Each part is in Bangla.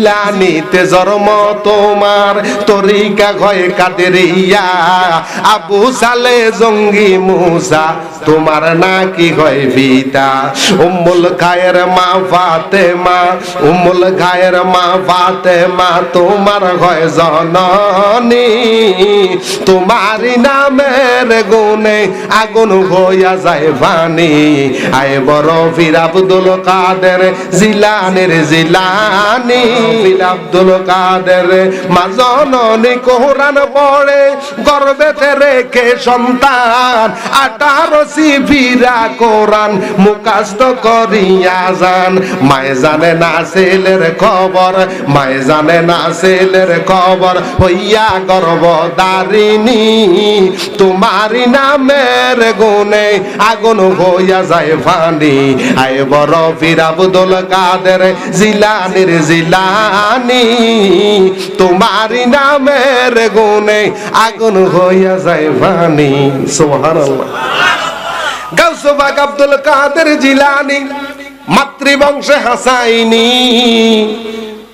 জিলানিতে জন্ম তোমার, তরিকা হয় কাদেরিয়া। আবু সালে জঙ্গি মুসা, তোমার নাকি হয় পিতা। উম্মুল খায়ের মা ফাতেমা, উম্মুল খায়ের মা ফাতেমা, তোমার হয় জননী। তোমারই নামের গুণে আগুন হইয়া যায় পানি। আয় বড় পীর আব্দুল কাদের জিলানীর জিলানী, পীর আব্দুল কাদের মা জননী কোরআন পড়ে গর্ভেতে রেখে সন্তান, 18 সিফিরা কোরআন মুখস্থ করিয়া যান। মায়ে জানে না ছেলের খবর, মায়ে জানে না ছেলের খবর, হইয়া গর্ভধারিণী। তোমারই নামের গুণে আগুন হইয়া যায় পানি। আয় বড় পীর আব্দুল কাদের জিলানীর জিলানী, তোমারই নামের গুণে আগুন হইয়া যায় পানি। সুবহানাল্লাহ। গাউসে পাক আব্দুল কাদের জিলানী মাতৃবংশে হাসাইনি,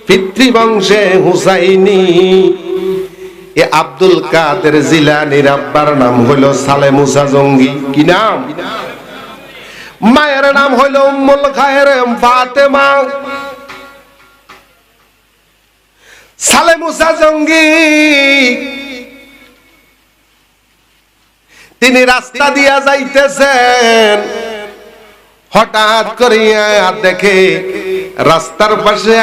পিতৃবংশে হুসাইনি। এ আব্দুল কাদের জিলানীর আব্বার নাম হলো সালে মুসা জঙ্গি। কি নাম? মায়ের নাম হলো উম্মুল খায়ের ফাতেমা। সালে মুসা জঙ্গি তিনি রাস্তা দিয়া যাইতেছেন, হঠাৎ করিয়া দেখে রাস্তার পাশে